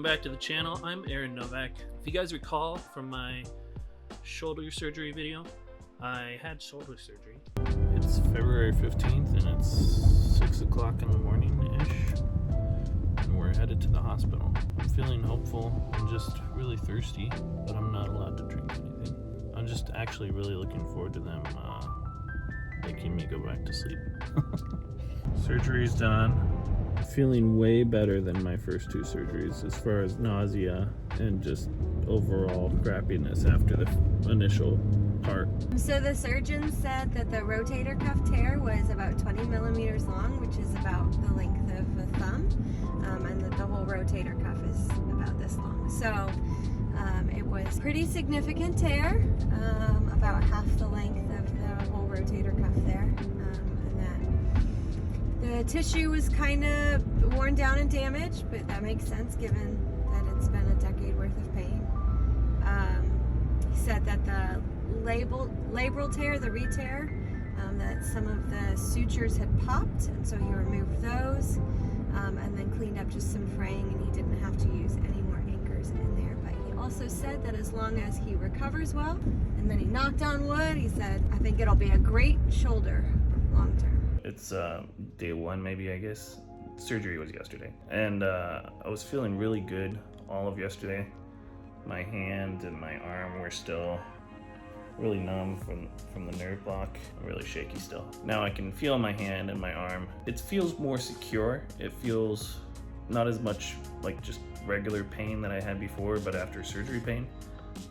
back to the channel. I'm Aaron Novak. If you guys recall from my shoulder surgery video, I had shoulder surgery. It's February 15th and it's 6 o'clock in the morning-ish, and we're headed to the hospital. I'm feeling hopeful. I'm just really thirsty, but I'm not allowed to drink anything. I'm just actually really looking forward to them making me go back to sleep. Surgery's done. Feeling way better than my first two surgeries as far as nausea and just overall crappiness after the initial part. So the surgeon said that the rotator cuff tear was about 20 millimeters long, which is about the length of a thumb, and that the whole rotator cuff is about this long. So it was pretty significant tear, about half the length of the whole rotator cuff there. The tissue was kind of worn down and damaged, but that makes sense given that it's been a decade worth of pain. He said that the labral tear, the re-tear, that some of the sutures had popped, and so he removed those and then cleaned up just some fraying, and he didn't have to use any more anchors in there. But he also said that as long as he recovers well, and then he knocked on wood, he said, I think it'll be a great shoulder long term. It's day one, maybe, I guess. Surgery was yesterday, and I was feeling really good all of yesterday. My hand and my arm were still really numb from the nerve block, really shaky still. Now I can feel my hand and my arm. It feels more secure. It feels not as much like just regular pain that I had before, but after surgery pain.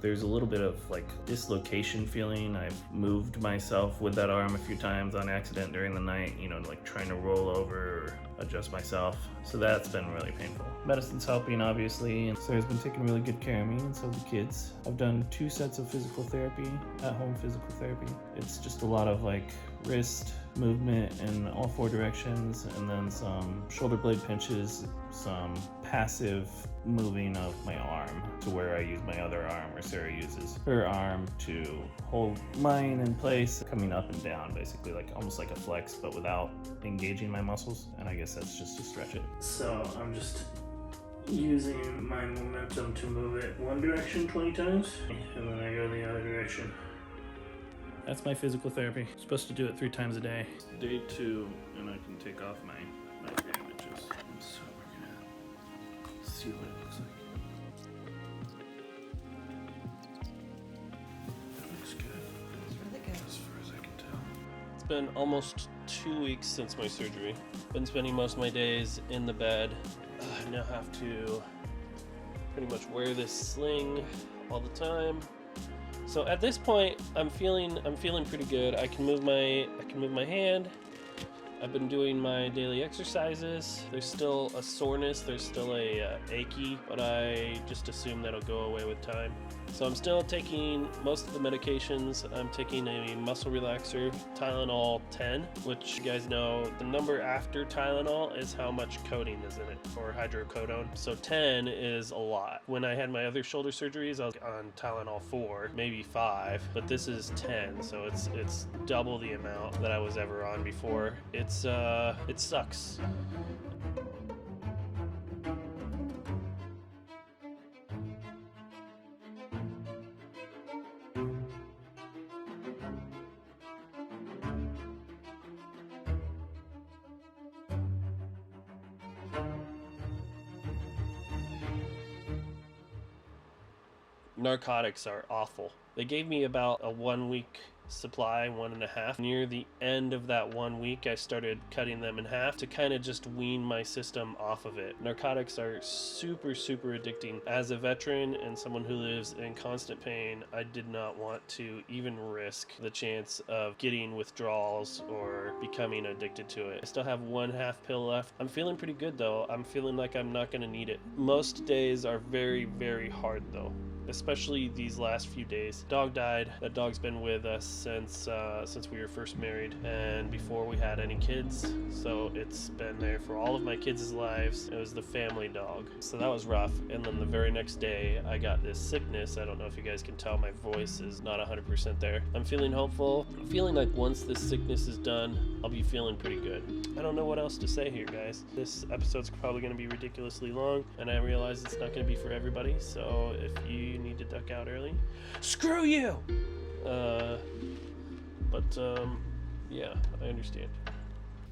There's a little bit of like dislocation feeling. I've moved myself with that arm a few times on accident during the night, you know, like trying to roll over or adjust myself. So that's been really painful. Medicine's helping, obviously, and Sarah's been taking really good care of me, and so the kids. I've done 2 sets of physical therapy, at-home physical therapy. It's just a lot of like wrist movement in all 4 directions, and then some shoulder blade pinches, some passive moving of my arm to where I use my other arm, or Sarah uses her arm to hold mine in place, coming up and down, basically like almost like a flex, but without engaging my muscles. And I guess that's just to stretch it. So I'm just using my momentum to move it one direction 20 times, and then I go the other direction. That's my physical therapy. I'm supposed to do it 3 times a day. Day 2, and I can take off my bandages. So we're gonna see what it looks like. That looks good. It's really good. As far as I can tell. It's been almost 2 weeks since my surgery. Been spending most of my days in the bed. I now have to pretty much wear this sling all the time. So at this point, I'm feeling pretty good. I can move my hand. I've been doing my daily exercises. There's still a soreness, there's still a achy, but I just assume that'll go away with time. So I'm still taking most of the medications. I'm taking a muscle relaxer, Tylenol 10, which you guys know the number after Tylenol is how much codeine is in it, or hydrocodone. So 10 is a lot. When I had my other shoulder surgeries, I was on Tylenol 4, maybe 5, but this is 10, so it's double the amount that I was ever on before. It sucks. Narcotics are awful. They gave me about a 1-week supply, 1.5. Near the end of that 1 week, I started cutting them in half to kind of just wean my system off of it. Narcotics are super addicting. As a veteran and someone who lives in constant pain, I did not want to even risk the chance of getting withdrawals or becoming addicted to it. I still have 1/2 pill left. I'm feeling pretty good though. I'm feeling like I'm not going to need it. Most days are very hard though. especially these last few days. Dog died. That dog's been with us since we were first married and before we had any kids. So it's been there for all of my kids' lives. It was the family dog. So that was rough. And then the very next day, I got this sickness. I don't know if you guys can tell my voice is not 100% there. I'm feeling hopeful. I'm feeling like once this sickness is done, I'll be feeling pretty good. I don't know what else to say here, guys. This episode's probably going to be ridiculously long, and I realize it's not going to be for everybody, so if you need to duck out early, screw you! Yeah, I understand.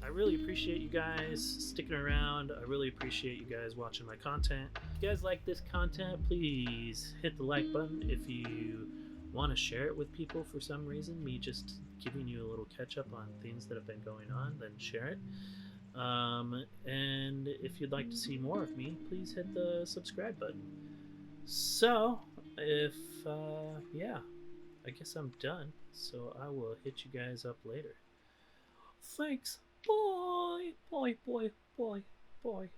I really appreciate you guys sticking around. I really appreciate you guys watching my content. If you guys like this content, please hit the like button. If you want to share it with people for some reason, me just giving you a little catch up on things that have been going on, then share it. And if you'd like to see more of me, please hit the subscribe button. So, yeah, I guess I'm done. So I will hit you guys up later. Thanks. Bye. Bye. Bye. Bye. Bye.